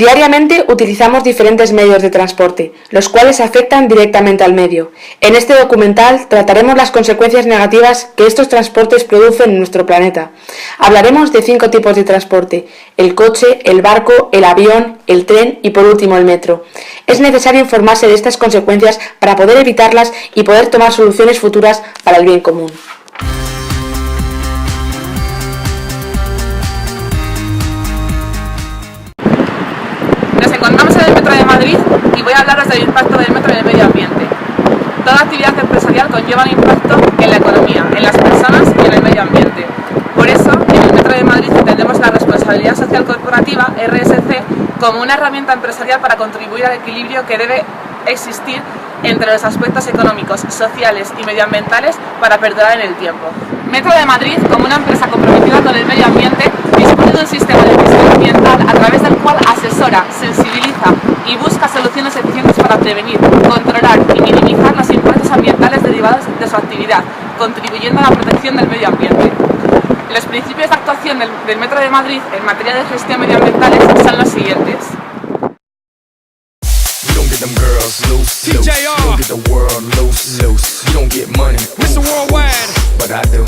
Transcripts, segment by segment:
Diariamente utilizamos diferentes medios de transporte, los cuales afectan directamente al medio. En este documental trataremos las consecuencias negativas que estos transportes producen en nuestro planeta. Hablaremos de 5 tipos de transporte: el coche, el barco, el avión, el tren y por último el metro. Es necesario informarse de estas consecuencias para poder evitarlas y poder tomar soluciones futuras para el bien común. Nos encontramos en el Metro de Madrid y voy a hablaros del impacto del metro en el medio ambiente. Toda actividad empresarial conlleva un impacto en la economía, en las personas y en el medio ambiente. Por eso, en el Metro de Madrid entendemos la responsabilidad social corporativa, RSC, como una herramienta empresarial para contribuir al equilibrio que debe existir entre los aspectos económicos, sociales y medioambientales para perdurar en el tiempo. Metro de Madrid, como una empresa comprometida con el medio ambiente, dispone de un sistema de gestión ambiental a través del cual asesora, sensibiliza y busca soluciones eficientes para prevenir, controlar y minimizar los impactos ambientales derivados de su actividad, contribuyendo a la protección del medio ambiente. Los principios de actuación del Metro de Madrid en materia de gestión medioambiental son los siguientes. Them girls loose, loose. You don't get the world loose, loose. You don't get money, Mr. Worldwide, but I do.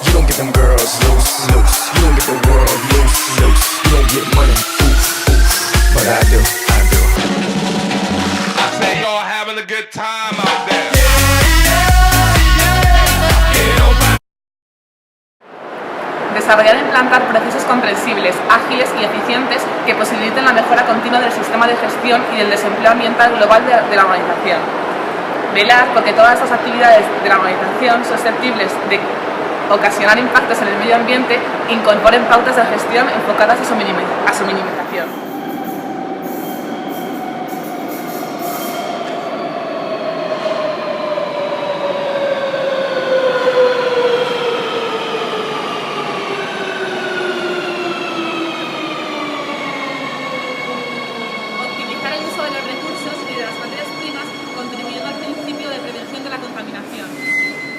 You don't get them girls loose, loose. You don't get the world loose, loose. You don't get money, but I do. I say y'all having a good time out there. Desarrollar e implantar procesos comprensibles, ágiles y eficientes que posibiliten la mejora continua del sistema de gestión y del desempleo ambiental global de la organización. Velar porque todas las actividades de la organización susceptibles de ocasionar impactos en el medio ambiente incorporen pautas de gestión enfocadas a su minimización.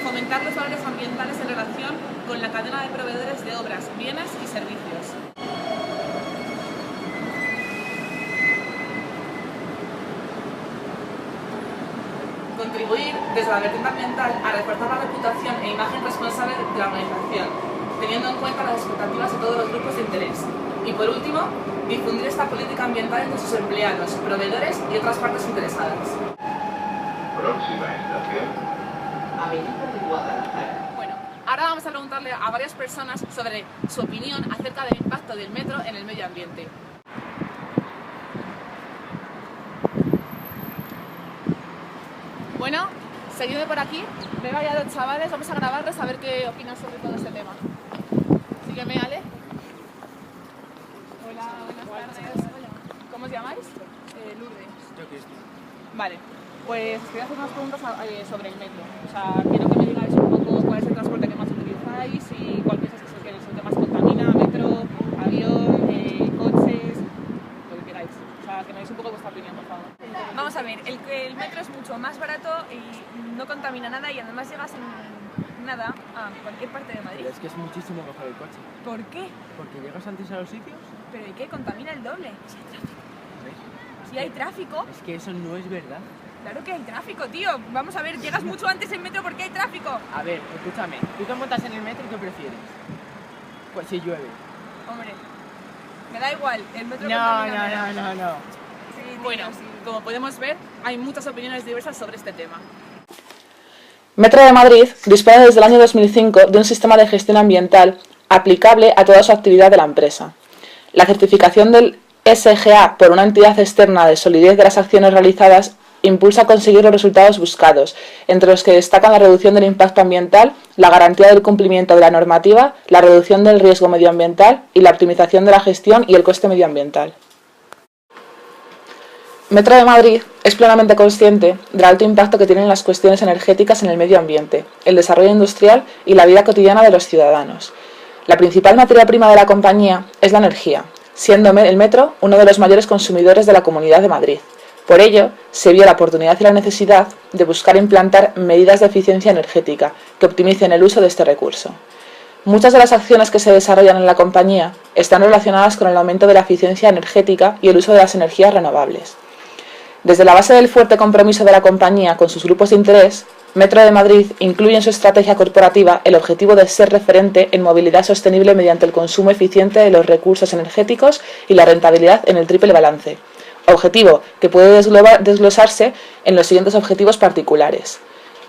Fomentar los valores ambientales en relación con la cadena de proveedores de obras, bienes y servicios. Contribuir desde la vertiente ambiental a reforzar la reputación e imagen responsable de la organización, teniendo en cuenta las expectativas de todos los grupos de interés. Y por último, difundir esta política ambiental entre sus empleados, proveedores y otras partes interesadas. Próxima estación, Avenida de Guadalajara. Bueno, ahora vamos a preguntarle a varias personas sobre su opinión acerca del impacto del metro en el medio ambiente. Bueno, seguidme por aquí. Veo ya 2 chavales, vamos a grabarlos a ver qué opinan sobre todo este tema. Sígueme, Ale. Hola, buenas tardes. ¿Cómo os llamáis? Lourdes. Vale. Pues os quería hacer unas preguntas sobre el metro. O sea, quiero que me digáis un poco cuál es el transporte que más utilizáis y cuál piensas que es el que más contamina: metro, avión, coches, lo que queráis. O sea, que me deis un poco vuestra opinión, por favor. Vamos a ver, el metro es mucho más barato y no contamina nada y además llegas en nada a cualquier parte de Madrid. Pero es que es muchísimo mejor el coche. ¿Por qué? Porque llegas antes a los sitios. ¿Pero y qué? Contamina el doble. ¿Ves? Si hay tráfico. Es que eso no es verdad. Claro que hay tráfico, tío. Vamos a ver, llegas mucho antes en metro porque hay tráfico. A ver, escúchame. ¿Tú te montas en el metro y qué prefieres? Pues si llueve. Hombre, me da igual. El metro No. Sí, tío, Bueno, sí. como podemos ver, hay muchas opiniones diversas sobre este tema. Metro de Madrid dispone desde el año 2005 de un sistema de gestión ambiental aplicable a toda su actividad de la empresa. La certificación del SGA por una entidad externa de solidez de las acciones realizadas impulsa a conseguir los resultados buscados, entre los que destacan la reducción del impacto ambiental, la garantía del cumplimiento de la normativa, la reducción del riesgo medioambiental y la optimización de la gestión y el coste medioambiental. Metro de Madrid es plenamente consciente del alto impacto que tienen las cuestiones energéticas en el medio ambiente, el desarrollo industrial y la vida cotidiana de los ciudadanos. La principal materia prima de la compañía es la energía, siendo el metro uno de los mayores consumidores de la Comunidad de Madrid. Por ello, se vio la oportunidad y la necesidad de buscar implantar medidas de eficiencia energética que optimicen el uso de este recurso. Muchas de las acciones que se desarrollan en la compañía están relacionadas con el aumento de la eficiencia energética y el uso de las energías renovables. Desde la base del fuerte compromiso de la compañía con sus grupos de interés, Metro de Madrid incluye en su estrategia corporativa el objetivo de ser referente en movilidad sostenible mediante el consumo eficiente de los recursos energéticos y la rentabilidad en el triple balance, objetivo que puede desglosarse en los siguientes objetivos particulares: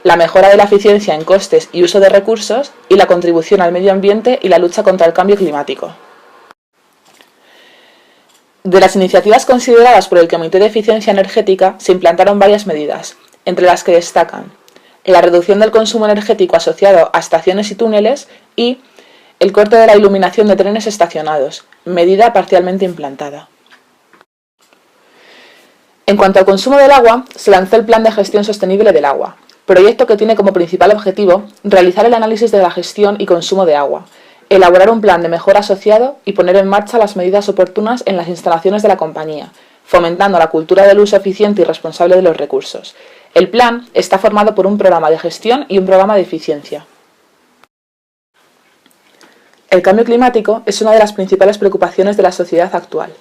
la mejora de la eficiencia en costes y uso de recursos y la contribución al medio ambiente y la lucha contra el cambio climático. De las iniciativas consideradas por el Comité de Eficiencia Energética se implantaron varias medidas, entre las que destacan la reducción del consumo energético asociado a estaciones y túneles y el corte de la iluminación de trenes estacionados, medida parcialmente implantada. En cuanto al consumo del agua, se lanzó el Plan de Gestión Sostenible del Agua, proyecto que tiene como principal objetivo realizar el análisis de la gestión y consumo de agua, elaborar un plan de mejora asociado y poner en marcha las medidas oportunas en las instalaciones de la compañía, fomentando la cultura del uso eficiente y responsable de los recursos. El plan está formado por un programa de gestión y un programa de eficiencia. El cambio climático es una de las principales preocupaciones de la sociedad actual.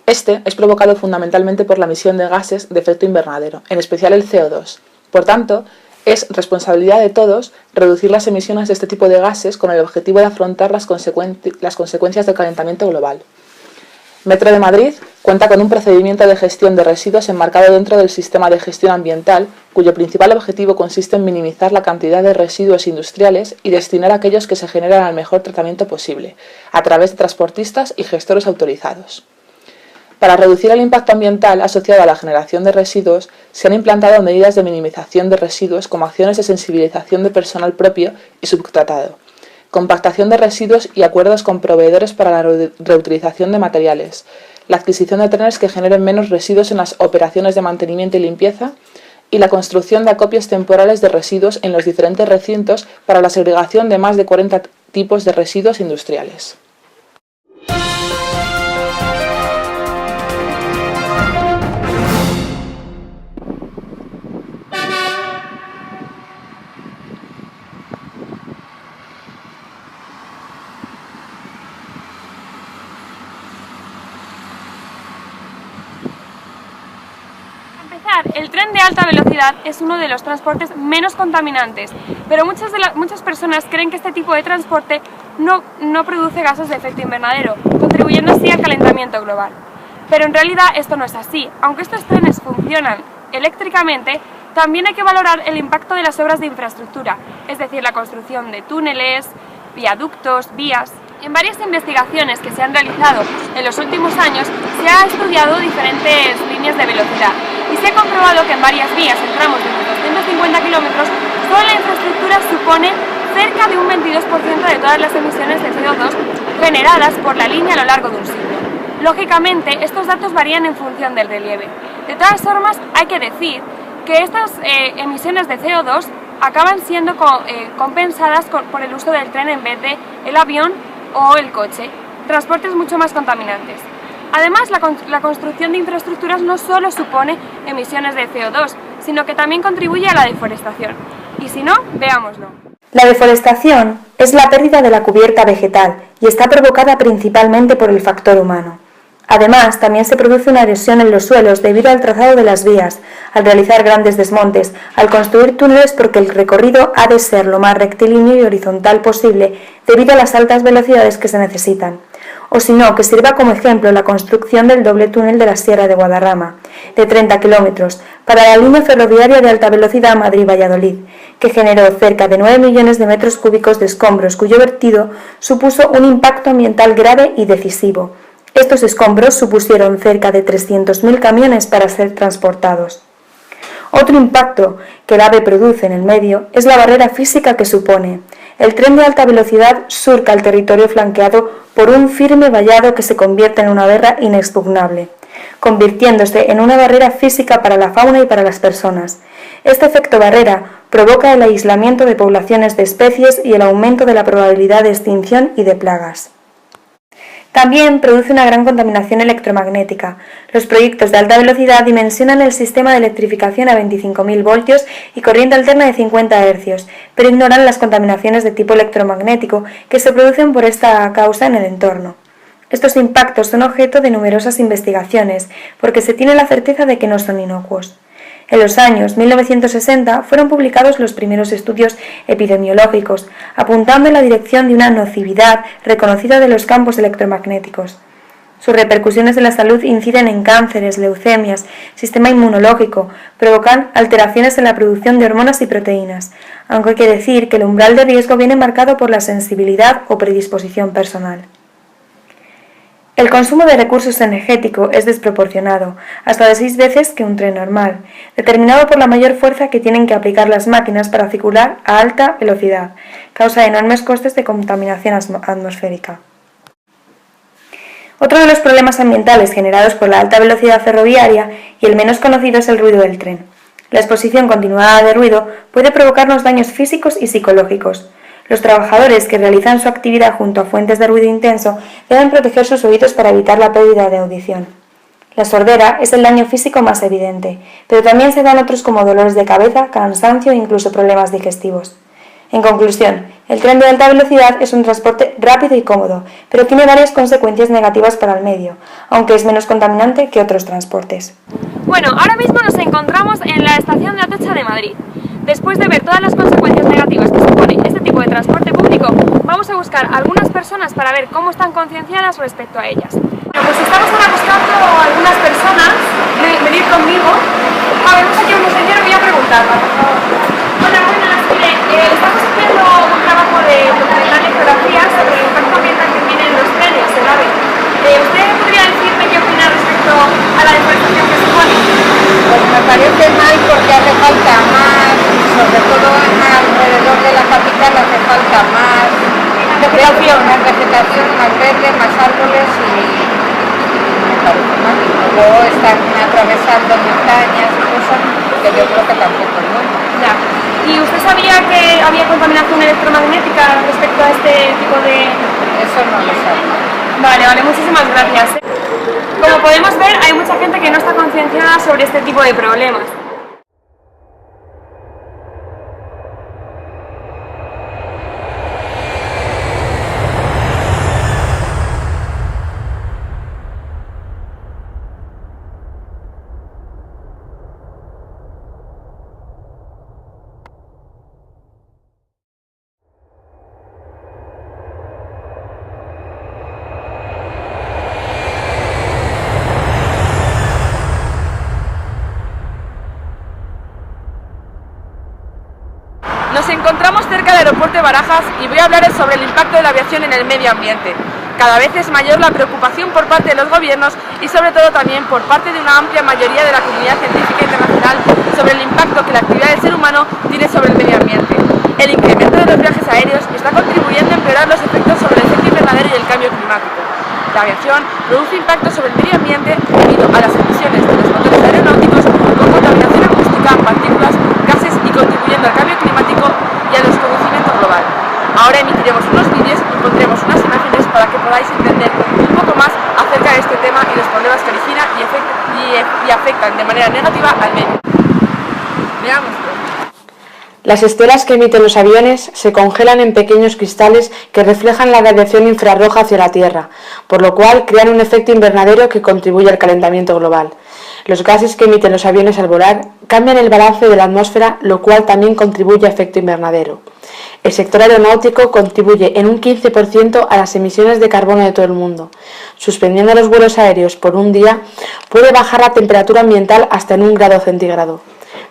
Este es provocado fundamentalmente por la emisión de gases de efecto invernadero, en especial el CO2. Por tanto, es responsabilidad de todos reducir las emisiones de este tipo de gases con el objetivo de afrontar las consecuencias del calentamiento global. Metro de Madrid cuenta con un procedimiento de gestión de residuos enmarcado dentro del sistema de gestión ambiental, cuyo principal objetivo consiste en minimizar la cantidad de residuos industriales y destinar a aquellos que se generan al mejor tratamiento posible, a través de transportistas y gestores autorizados. Para reducir el impacto ambiental asociado a la generación de residuos, se han implantado medidas de minimización de residuos como acciones de sensibilización de personal propio y subcontratado, compactación de residuos y acuerdos con proveedores para la reutilización de materiales, la adquisición de trenes que generen menos residuos en las operaciones de mantenimiento y limpieza, y la construcción de acopios temporales de residuos en los diferentes recintos para la segregación de más de 40 tipos de residuos industriales. El tren de alta velocidad es uno de los transportes menos contaminantes, pero muchas personas creen que este tipo de transporte no produce gases de efecto invernadero, contribuyendo así al calentamiento global. Pero en realidad esto no es así. Aunque estos trenes funcionan eléctricamente, también hay que valorar el impacto de las obras de infraestructura, es decir, la construcción de túneles, viaductos, vías. En varias investigaciones que se han realizado en los últimos años se ha estudiado diferentes líneas de velocidad y se ha comprobado que en varias vías en tramos de unos 250 kilómetros solo la infraestructura supone cerca de un 22% de todas las emisiones de CO2 generadas por la línea a lo largo de un siglo. Lógicamente, estos datos varían en función del relieve. De todas formas, hay que decir que estas emisiones de CO2 acaban siendo compensadas por el uso del tren en vez de el avión o el coche, transportes mucho más contaminantes. Además, la construcción de infraestructuras no solo supone emisiones de CO2, sino que también contribuye a la deforestación. Y si no, veámoslo. La deforestación es la pérdida de la cubierta vegetal y está provocada principalmente por el factor humano. Además, también se produce una erosión en los suelos debido al trazado de las vías, al realizar grandes desmontes, al construir túneles porque el recorrido ha de ser lo más rectilíneo y horizontal posible debido a las altas velocidades que se necesitan. O si no, que sirva como ejemplo la construcción del doble túnel de la Sierra de Guadarrama, de 30 kilómetros, para la línea ferroviaria de alta velocidad Madrid-Valladolid, que generó cerca de 9 millones de metros cúbicos de escombros, cuyo vertido supuso un impacto ambiental grave y decisivo. Estos escombros supusieron cerca de 300.000 camiones para ser transportados. Otro impacto que el AVE produce en el medio es la barrera física que supone. El tren de alta velocidad surca el territorio flanqueado por un firme vallado que se convierte en una barrera inexpugnable, convirtiéndose en una barrera física para la fauna y para las personas. Este efecto barrera provoca el aislamiento de poblaciones de especies y el aumento de la probabilidad de extinción y de plagas. También produce una gran contaminación electromagnética. Los proyectos de alta velocidad dimensionan el sistema de electrificación a 25.000 voltios y corriente alterna de 50 Hz, pero ignoran las contaminaciones de tipo electromagnético que se producen por esta causa en el entorno. Estos impactos son objeto de numerosas investigaciones, porque se tiene la certeza de que no son inocuos. En los años 1960 fueron publicados los primeros estudios epidemiológicos, apuntando en la dirección de una nocividad reconocida de los campos electromagnéticos. Sus repercusiones en la salud inciden en cánceres, leucemias, sistema inmunológico, provocan alteraciones en la producción de hormonas y proteínas, aunque hay que decir que el umbral de riesgo viene marcado por la sensibilidad o predisposición personal. El consumo de recursos energéticos es desproporcionado, hasta de 6 veces que un tren normal, determinado por la mayor fuerza que tienen que aplicar las máquinas para circular a alta velocidad, causa enormes costes de contaminación atmosférica. Otro de los problemas ambientales generados por la alta velocidad ferroviaria, y el menos conocido, es el ruido del tren. La exposición continuada de ruido puede provocarnos daños físicos y psicológicos. Los trabajadores que realizan su actividad junto a fuentes de ruido intenso deben proteger sus oídos para evitar la pérdida de audición. La sordera es el daño físico más evidente, pero también se dan otros como dolores de cabeza, cansancio e incluso problemas digestivos. En conclusión, el tren de alta velocidad es un transporte rápido y cómodo, pero tiene varias consecuencias negativas para el medio, aunque es menos contaminante que otros transportes. Bueno, ahora mismo nos encontramos en la estación de Atocha de Madrid. Después de ver todas las consecuencias negativas que supone este tipo de transporte público, vamos a buscar a algunas personas para ver cómo están concienciadas respecto a ellas. Bueno, pues estamos ahora buscando a algunas personas, venir conmigo. Vemos aquí a una señora, voy a preguntarla, por favor. Hola, buenas. Estamos haciendo un trabajo de documental y fotografía sobre el impacto ambiental que tienen los trenes en AVE. ¿Usted podría decirme qué opina respecto a la deforestación que supone? Pues me parece mal porque hace falta más, sobre todo alrededor de la capital hace falta más vegetación, más verde, más árboles y me parece mal. Luego están atravesando montañas y cosas que yo creo que tampoco es bueno. Ya. ¿Y usted sabía que había contaminación electromagnética respecto a este tipo de...? Eso no lo sabía. Vale, muchísimas gracias. Como podemos ver, hay mucha gente que no está concienciada sobre este tipo de problemas. Nos encontramos cerca del aeropuerto de Barajas y voy a hablarles sobre el impacto de la aviación en el medio ambiente. Cada vez es mayor la preocupación por parte de los gobiernos y sobre todo también por parte de una amplia mayoría de la comunidad científica internacional sobre el impacto que la actividad del ser humano tiene sobre el medio ambiente. El incremento de los viajes aéreos está contribuyendo a empeorar los efectos sobre el efecto invernadero y el cambio climático. La aviación produce impactos sobre el medio ambiente debido a las emisiones de los motores aeronáuticos con contaminación acústica, partículas, gases y contribuyendo al cambio climático y al desconocimiento global. Ahora emitiremos unos vídeos y pondremos unas imágenes para que podáis entender un poco más acerca de este tema y los problemas que originan y afectan de manera negativa al medio. Veamos. Las estelas que emiten los aviones se congelan en pequeños cristales que reflejan la radiación infrarroja hacia la Tierra, por lo cual crean un efecto invernadero que contribuye al calentamiento global. Los gases que emiten los aviones al volar cambian el balance de la atmósfera, lo cual también contribuye a efecto invernadero. El sector aeronáutico contribuye en un 15% a las emisiones de carbono de todo el mundo. Suspendiendo los vuelos aéreos por un día, puede bajar la temperatura ambiental hasta en 1 grado centígrado.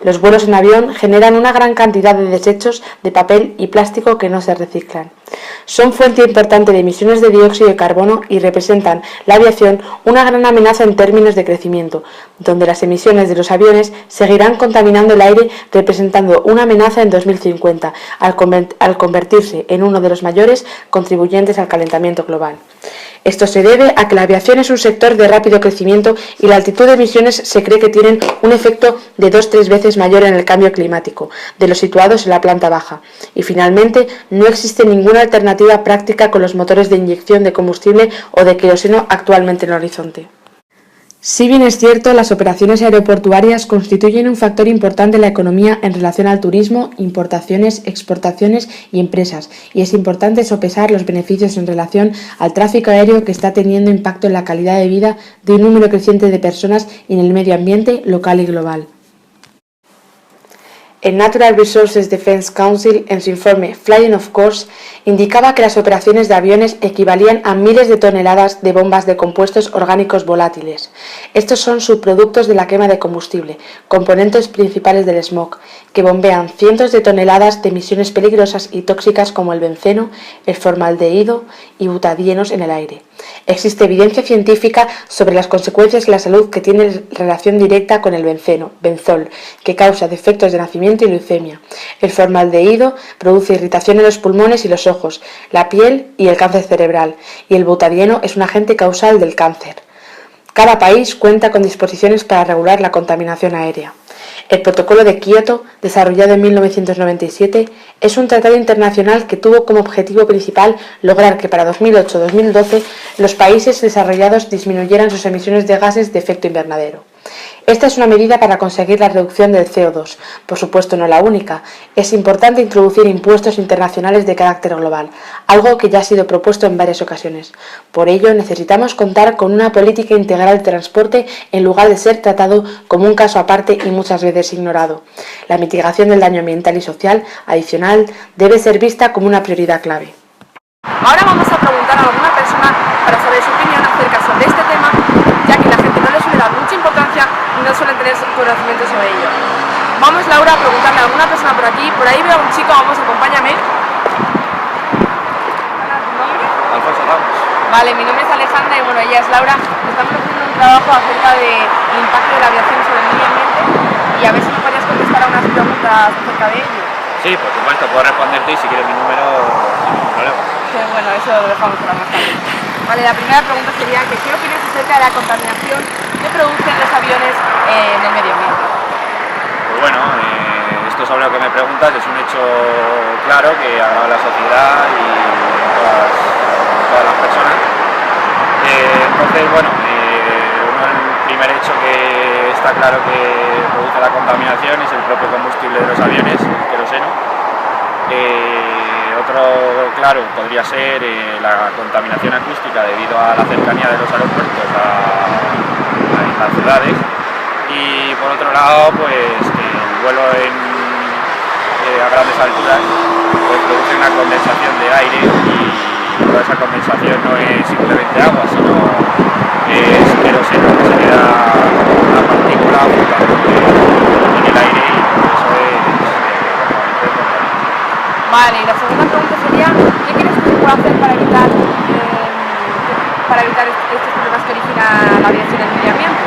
Los vuelos en avión generan una gran cantidad de desechos de papel y plástico que no se reciclan. Son fuente importante de emisiones de dióxido de carbono y representan la aviación una gran amenaza en términos de crecimiento, donde las emisiones de los aviones seguirán contaminando el aire, representando una amenaza en 2050, al convertirse en uno de los mayores contribuyentes al calentamiento global. Esto se debe a que la aviación es un sector de rápido crecimiento y la altitud de emisiones se cree que tienen un efecto de 2-3 veces mayor en el cambio climático de los situados en la planta baja. Y finalmente, no existe ninguna alternativa práctica con los motores de inyección de combustible o de queroseno actualmente en el horizonte. Si bien es cierto, las operaciones aeroportuarias constituyen un factor importante en la economía en relación al turismo, importaciones, exportaciones y empresas, y es importante sopesar los beneficios en relación al tráfico aéreo que está teniendo impacto en la calidad de vida de un número creciente de personas y en el medio ambiente local y global. El Natural Resources Defense Council, en su informe Flying of Course, indicaba que las operaciones de aviones equivalían a miles de toneladas de bombas de compuestos orgánicos volátiles. Estos son subproductos de la quema de combustible, componentes principales del smog, que bombean cientos de toneladas de emisiones peligrosas y tóxicas como el benceno, el formaldehído y butadienos en el aire. Existe evidencia científica sobre las consecuencias en la salud que tienen relación directa con el benceno, benzol, que causa defectos de nacimiento y leucemia. El formaldehído produce irritación en los pulmones y los ojos, la piel y el cáncer cerebral, y el butadieno es un agente causal del cáncer. Cada país cuenta con disposiciones para regular la contaminación aérea. El Protocolo de Kioto, desarrollado en 1997, es un tratado internacional que tuvo como objetivo principal lograr que para 2008-2012 los países desarrollados disminuyeran sus emisiones de gases de efecto invernadero. Esta es una medida para conseguir la reducción del CO2, por supuesto no la única. Es importante introducir impuestos internacionales de carácter global, algo que ya ha sido propuesto en varias ocasiones. Por ello, necesitamos contar con una política integral de transporte en lugar de ser tratado como un caso aparte y muchas veces ignorado. La mitigación del daño ambiental y social adicional debe ser vista como una prioridad clave. Ahora vamos a preguntar a alguna persona para saber su opinión acerca sobre este tema, ya que la gente no le suele dar mucha importancia y no suelen tener conocimiento sobre ello. Vamos, Laura, a preguntarle a alguna persona por aquí. Por ahí veo a un chico, vamos, acompáñame. ¿Tu nombre? Alfonso Ramos. Vale, mi nombre es Alejandra y bueno, ella es Laura. Estamos haciendo un trabajo acerca del impacto de la aviación sobre el medio ambiente y a ver si me podrías contestar a unas preguntas acerca de ello. Sí, por supuesto, puedo responderte y si quieres mi número, sin ningún problema. Bueno, eso lo dejamos para más tarde. Vale, la primera pregunta sería que ¿qué opinas acerca de la contaminación que producen los aviones en el medio ambiente? Pues bueno, esto sobre lo que me preguntas es un hecho claro que agrava la sociedad y todas las personas. Entonces, bueno, el primer hecho que está claro que produce la contaminación es el propio combustible de los aviones, el queroseno. Otro claro podría ser la contaminación acústica debido a la cercanía de los aeropuertos a las ciudades, y por otro lado pues que el vuelo a grandes alturas pues produce una condensación de aire y toda esa condensación no es simplemente agua, sino es queroseno que se queda una partícula flotando en el aire y eso es Vale, y la segunda pregunta sería, ¿qué crees que se puede hacer para evitar estos problemas que origina la aviación en el medio ambiente?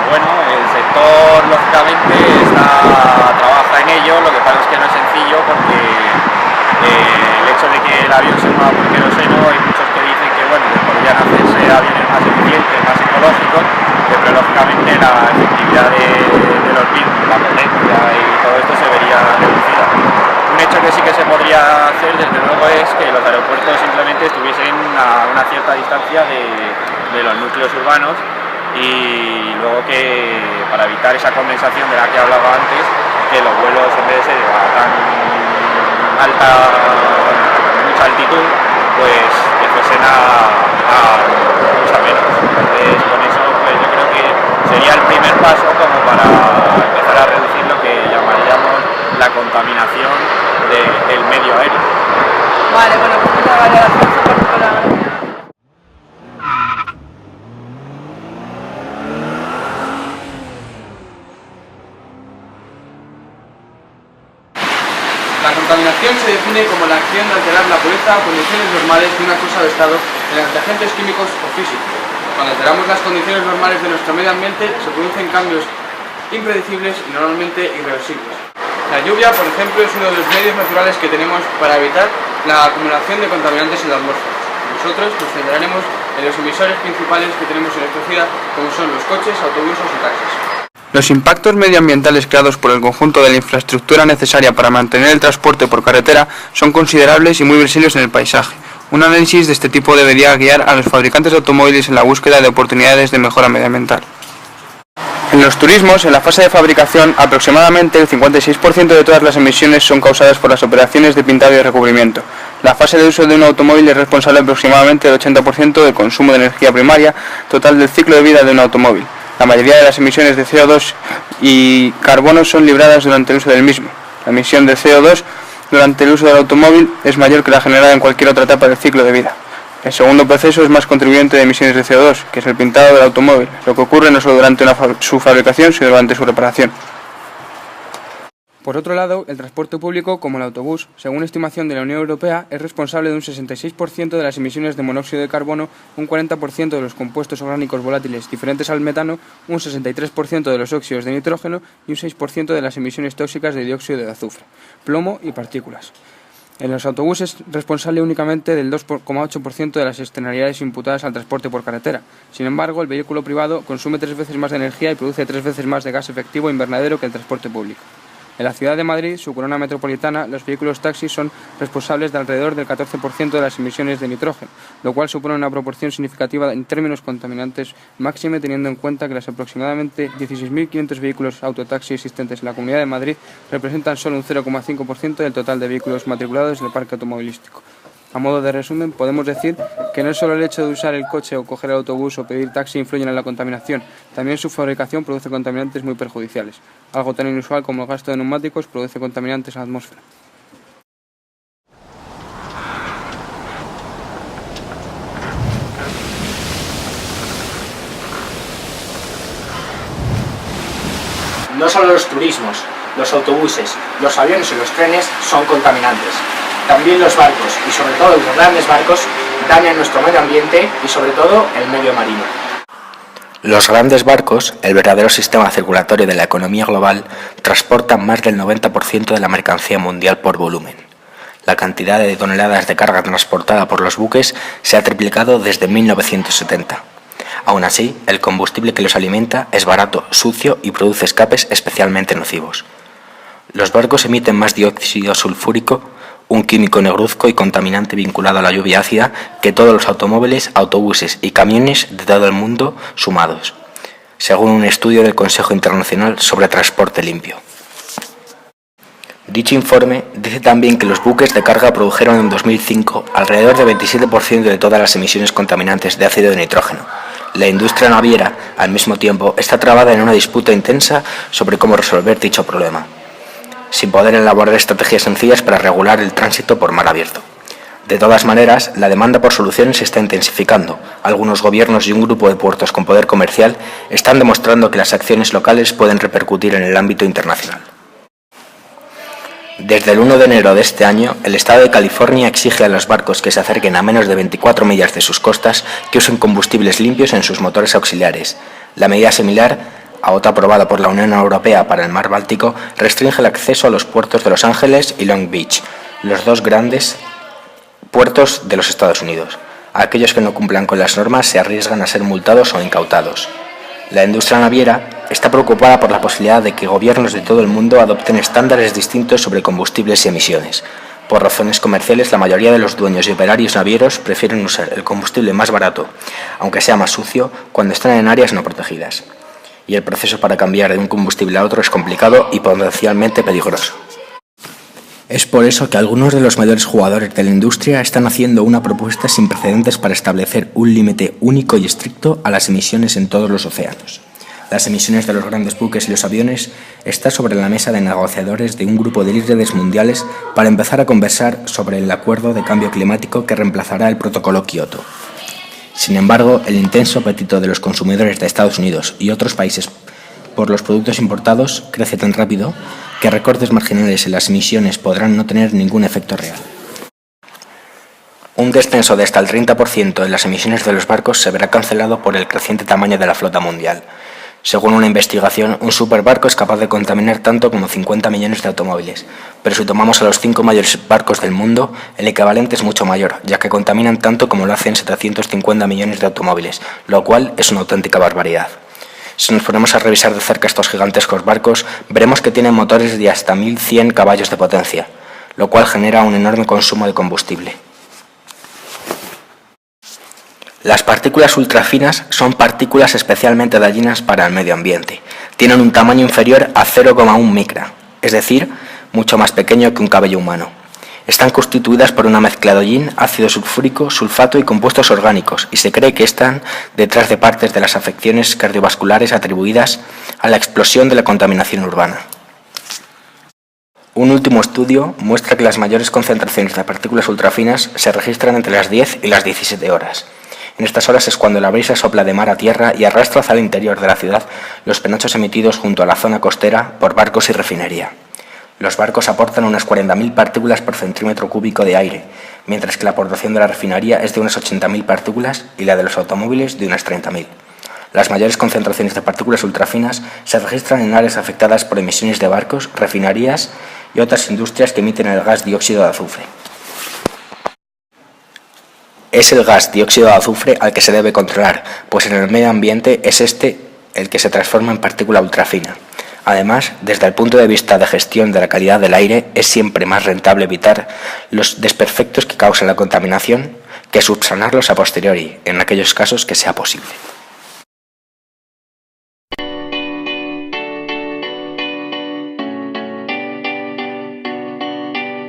Bueno, el sector lógicamente trabaja en ello, lo que pasa es que no es sencillo porque el hecho de que el avión se mueva por queroseno, hay muchos que dicen que bueno, que podrían hacerse aviones más eficientes, más ecológicos, pero lógicamente la efectividad de los mismos, la potencia y todo esto se vería reducida. Un hecho que sí que se podría hacer desde luego es que los aeropuertos simplemente estuviesen a una cierta distancia de los núcleos urbanos, y luego que para evitar esa condensación de la que hablaba antes, que los vuelos en vez de ser a tan mucha altitud, pues que fuesen a mucha menos. Entonces con eso pues yo creo que sería el primer paso como para empezar a reducir lo que llamaríamos la contaminación del medio aéreo. Vale, bueno, pues muchas gracias Alfonso por tu colaboración. La contaminación se define como la acción de alterar la pureza o condiciones normales de una cosa o estado mediante agentes químicos o físicos. Cuando alteramos las condiciones normales de nuestro medio ambiente, se producen cambios impredecibles y normalmente irreversibles. La lluvia, por ejemplo, es uno de los medios naturales que tenemos para evitar la acumulación de contaminantes en la atmósfera. Nosotros nos centraremos en los emisores principales que tenemos en nuestra ciudad, como son los coches, autobuses y taxis. Los impactos medioambientales creados por el conjunto de la infraestructura necesaria para mantener el transporte por carretera son considerables y muy visibles en el paisaje. Un análisis de este tipo debería guiar a los fabricantes de automóviles en la búsqueda de oportunidades de mejora medioambiental. En los turismos, en la fase de fabricación, aproximadamente el 56% de todas las emisiones son causadas por las operaciones de pintado y recubrimiento. La fase de uso de un automóvil es responsable aproximadamente del 80% del consumo de energía primaria total del ciclo de vida de un automóvil. La mayoría de las emisiones de CO2 y carbono son libradas durante el uso del mismo. La emisión de CO2 durante el uso del automóvil es mayor que la generada en cualquier otra etapa del ciclo de vida. El segundo proceso es más contribuyente de emisiones de CO2, que es el pintado del automóvil, lo que ocurre no solo durante su fabricación, sino durante su reparación. Por otro lado, el transporte público, como el autobús, según estimación de la Unión Europea, es responsable de un 66% de las emisiones de monóxido de carbono, un 40% de los compuestos orgánicos volátiles diferentes al metano, un 63% de los óxidos de nitrógeno y un 6% de las emisiones tóxicas de dióxido de azufre, plomo y partículas. En los autobuses es responsable únicamente del 2,8% de las externalidades imputadas al transporte por carretera. Sin embargo, el vehículo privado consume 3 veces más de energía y produce 3 veces más de gas efectivo invernadero que el transporte público. En la ciudad de Madrid, su corona metropolitana, los vehículos taxis son responsables de alrededor del 14% de las emisiones de nitrógeno, lo cual supone una proporción significativa en términos contaminantes máxime, teniendo en cuenta que los aproximadamente 16.500 vehículos autotaxi existentes en la Comunidad de Madrid representan solo un 0,5% del total de vehículos matriculados en el parque automovilístico. A modo de resumen, podemos decir que no es solo el hecho de usar el coche o coger el autobús o pedir taxi influyen en la contaminación, también su fabricación produce contaminantes muy perjudiciales. Algo tan inusual como el gasto de neumáticos produce contaminantes en la atmósfera. No solo los turismos, los autobuses, los aviones y los trenes son contaminantes. También los barcos, y sobre todo los grandes barcos, dañan nuestro medio ambiente y sobre todo el medio marino. Los grandes barcos, el verdadero sistema circulatorio de la economía global, transportan más del 90% de la mercancía mundial por volumen. La cantidad de toneladas de carga transportada por los buques se ha triplicado desde 1970. Aún así, el combustible que los alimenta es barato, sucio y produce escapes especialmente nocivos. Los barcos emiten más dióxido sulfúrico, un químico negruzco y contaminante vinculado a la lluvia ácida, que todos los automóviles, autobuses y camiones de todo el mundo sumados, según un estudio del Consejo Internacional sobre Transporte Limpio. Dicho informe dice también que los buques de carga produjeron en 2005 alrededor del 27% de todas las emisiones contaminantes de ácido de nitrógeno. La industria naviera, al mismo tiempo, está trabada en una disputa intensa sobre cómo resolver dicho problema, sin poder elaborar estrategias sencillas para regular el tránsito por mar abierto. De todas maneras, la demanda por soluciones se está intensificando. Algunos gobiernos y un grupo de puertos con poder comercial están demostrando que las acciones locales pueden repercutir en el ámbito internacional. Desde el 1 de enero de este año, el Estado de California exige a los barcos que se acerquen a menos de 24 millas de sus costas que usen combustibles limpios en sus motores auxiliares. La medida similar a otra aprobada por la Unión Europea para el mar Báltico, restringe el acceso a los puertos de Los Ángeles y Long Beach, los dos grandes puertos de los Estados Unidos. Aquellos que no cumplan con las normas se arriesgan a ser multados o incautados. La industria naviera está preocupada por la posibilidad de que gobiernos de todo el mundo adopten estándares distintos sobre combustibles y emisiones. Por razones comerciales, la mayoría de los dueños y operarios navieros prefieren usar el combustible más barato, aunque sea más sucio, cuando están en áreas no protegidas. Y el proceso para cambiar de un combustible a otro es complicado y potencialmente peligroso. Es por eso que algunos de los mayores jugadores de la industria están haciendo una propuesta sin precedentes para establecer un límite único y estricto a las emisiones en todos los océanos. Las emisiones de los grandes buques y los aviones están sobre la mesa de negociadores de un grupo de líderes mundiales para empezar a conversar sobre el acuerdo de cambio climático que reemplazará el protocolo Kioto. Sin embargo, el intenso apetito de los consumidores de Estados Unidos y otros países por los productos importados crece tan rápido que recortes marginales en las emisiones podrán no tener ningún efecto real. Un descenso de hasta el 30% en las emisiones de los barcos se verá cancelado por el creciente tamaño de la flota mundial. Según una investigación, un superbarco es capaz de contaminar tanto como 50 millones de automóviles, pero si tomamos a los 5 mayores barcos del mundo, el equivalente es mucho mayor, ya que contaminan tanto como lo hacen 750 millones de automóviles, lo cual es una auténtica barbaridad. Si nos ponemos a revisar de cerca estos gigantescos barcos, veremos que tienen motores de hasta 1100 caballos de potencia, lo cual genera un enorme consumo de combustible. Las partículas ultrafinas son partículas especialmente dañinas para el medio ambiente. Tienen un tamaño inferior a 0,1 micra, es decir, mucho más pequeño que un cabello humano. Están constituidas por una mezcla de hollín, ácido sulfúrico, sulfato y compuestos orgánicos, y se cree que están detrás de partes de las afecciones cardiovasculares atribuidas a la explosión de la contaminación urbana. Un último estudio muestra que las mayores concentraciones de partículas ultrafinas se registran entre las 10 y las 17 horas. En estas horas es cuando la brisa sopla de mar a tierra y arrastra hacia el interior de la ciudad los penachos emitidos junto a la zona costera por barcos y refinería. Los barcos aportan unas 40.000 partículas por centímetro cúbico de aire, mientras que la aportación de la refinería es de unas 80.000 partículas y la de los automóviles de unas 30.000. Las mayores concentraciones de partículas ultrafinas se registran en áreas afectadas por emisiones de barcos, refinerías y otras industrias que emiten el gas dióxido de azufre. Es el gas dióxido de azufre al que se debe controlar, pues en el medio ambiente es este el que se transforma en partícula ultrafina. Además, desde el punto de vista de gestión de la calidad del aire, es siempre más rentable evitar los desperfectos que causan la contaminación que subsanarlos a posteriori, en aquellos casos que sea posible.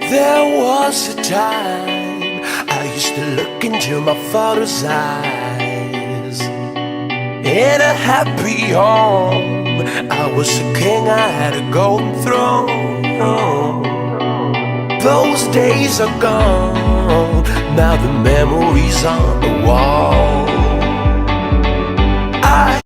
There was a time I used to look into my father's eyes. In a happy home, I was a king, I had a golden throne. Those days are gone, now the memories on the wall.